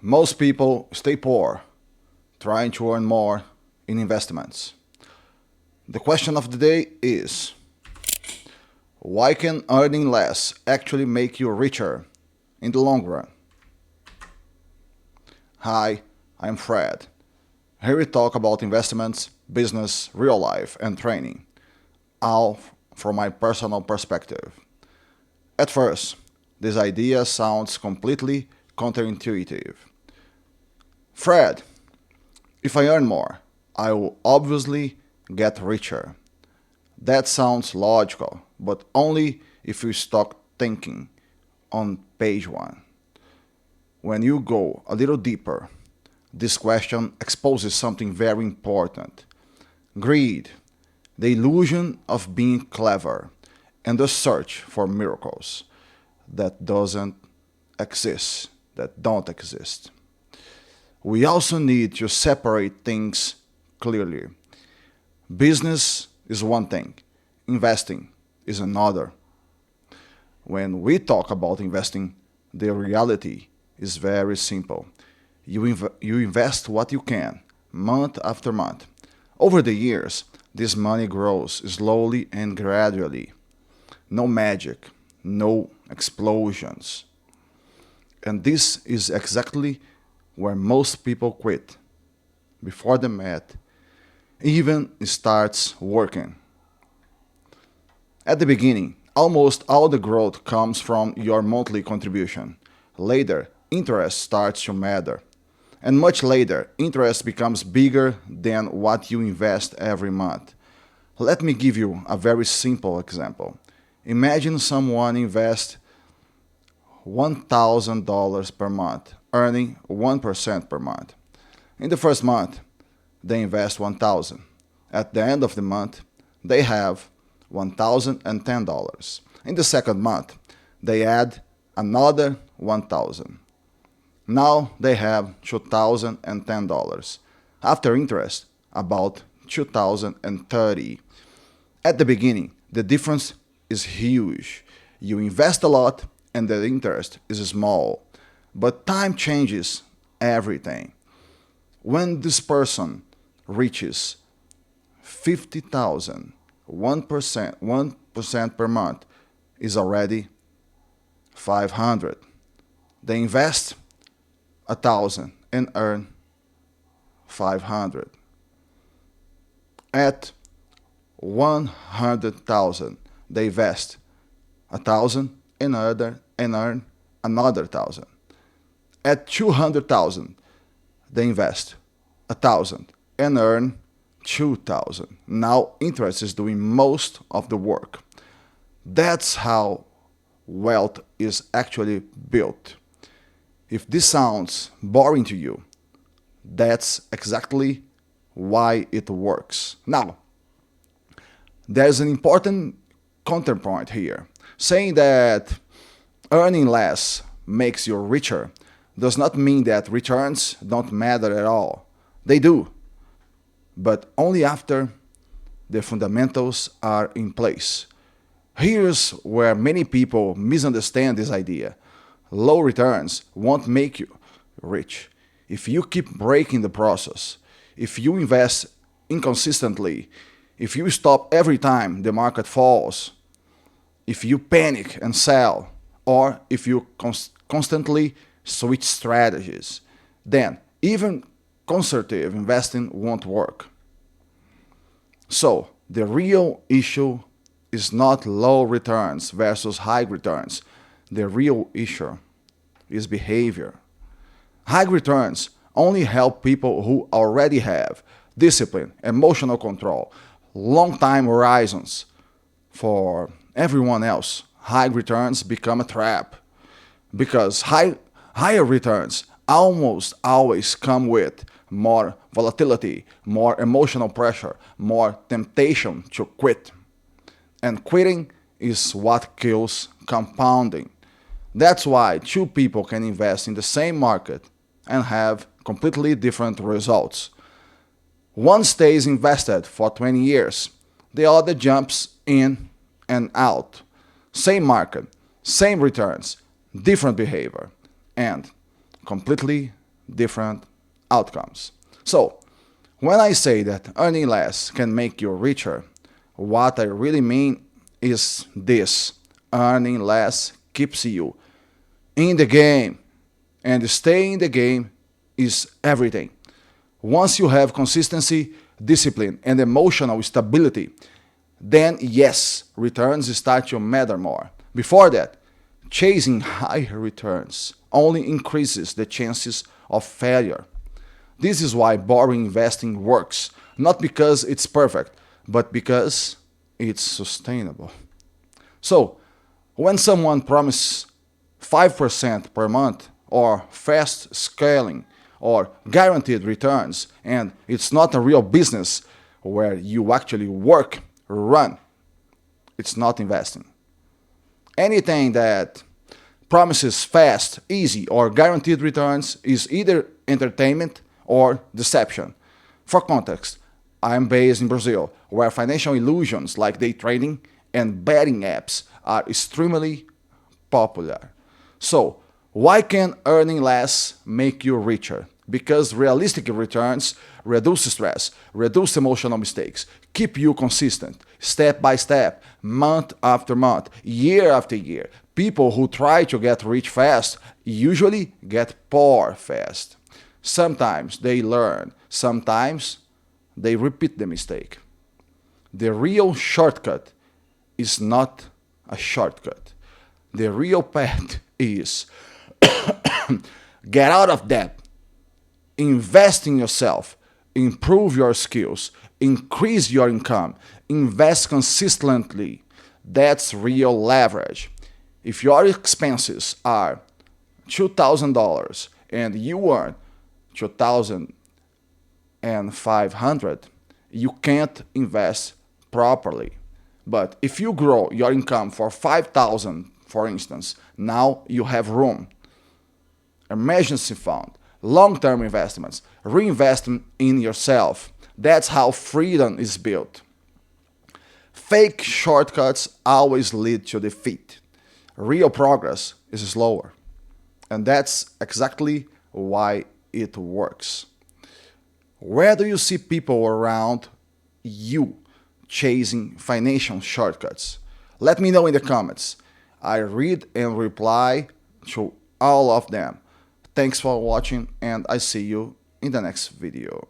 Most people stay poor, trying to earn more in investments. The question of the day is, why can earning less actually make you richer in the long run? Hi, I'm Fred. Here we talk about investments, business, real life, and training, all from my personal perspective. At first, this idea sounds completely counterintuitive. Fred, if I earn more, I will obviously get richer. That sounds logical, but only if you start thinking on page 1. When you go a little deeper, this question exposes something very important: greed, the illusion of being clever, and the search for miracles that doesn't exist, that don't exist. We also need to separate things clearly. Business is one thing, investing is another. When we talk about investing, the reality is very simple. You invest what you can, month after month. Over the years, this money grows slowly and gradually. No magic, no explosions. And this is exactly where most people quit before the math even starts working. At the beginning, almost all the growth comes from your monthly contribution. Later, interest starts to matter. And much later, interest becomes bigger than what you invest every month. Let me give you a very simple example. Imagine someone invests $1,000 per month, earning 1% per month. In the first month, they invest 1,000. At the end of the month, they have $1,010. In the second month, they add another 1,000. Now they have $2,010. After interest, about 2,030. At the beginning, the difference is huge. You invest a lot and the interest is small. But time changes everything. When this person reaches 50,000, 1% per month is already 500. They invest 1,000 and earn 500. At 100,000, they invest 1,000 and earn another 1,000. At 200,000, they invest 1,000 and earn 2,000. Now interest is doing most of the work. That's how wealth is actually built. If this sounds boring to you, that's exactly why it works. Now, there's an important counterpoint here. Saying that earning less makes you richer does not mean that returns don't matter at all. They do, but only after the fundamentals are in place. Here's where many people misunderstand this idea. Low returns won't make you rich. If you keep breaking the process, if you invest inconsistently, if you stop every time the market falls, if you panic and sell, or if you constantly switch strategies, then even conservative investing won't work. So, the real issue is not low returns versus high returns. The real issue is behavior. High returns only help people who already have discipline, emotional control, long time horizons. For everyone else, high returns become a trap because higher returns almost always come with more volatility, more emotional pressure, more temptation to quit. And quitting is what kills compounding. That's why two people can invest in the same market and have completely different results. One stays invested for 20 years, the other jumps in and out. Same market, same returns, different behavior, and completely different outcomes. So, when I say that earning less can make you richer, what I really mean is this: earning less keeps you in the game, and staying in the game is everything. Once you have consistency, discipline, and emotional stability, then yes, returns start to matter more. Before that, chasing higher returns only increases the chances of failure. This is why boring investing works, not because it's perfect, but because it's sustainable. So, when someone promises 5% per month, or fast scaling, or guaranteed returns, and it's not a real business where you actually work, run, it's not investing. Anything that promises fast, easy, or guaranteed returns is either entertainment or deception. For context, I am based in Brazil, where financial illusions like day trading and betting apps are extremely popular. So, why can earning less make you richer? Because realistic returns reduce stress, reduce emotional mistakes, keep you consistent, step by step, month after month, year after year. People who try to get rich fast usually get poor fast. Sometimes they learn, sometimes they repeat the mistake. The real shortcut is not a shortcut. The real path is get out of debt, invest in yourself, improve your skills, increase your income, invest consistently. That's real leverage. If your expenses are $2,000 and you earn 2,500, you can't invest properly. But if you grow your income for 5,000, for instance, now you have room. Emergency fund, long-term investments, reinvestment in yourself. That's how freedom is built. Fake shortcuts always lead to defeat. Real progress is slower. And that's exactly why it works. Where do you see people around you chasing financial shortcuts? Let me know in the comments. I read and reply to all of them. Thanks for watching, and I see you in the next video.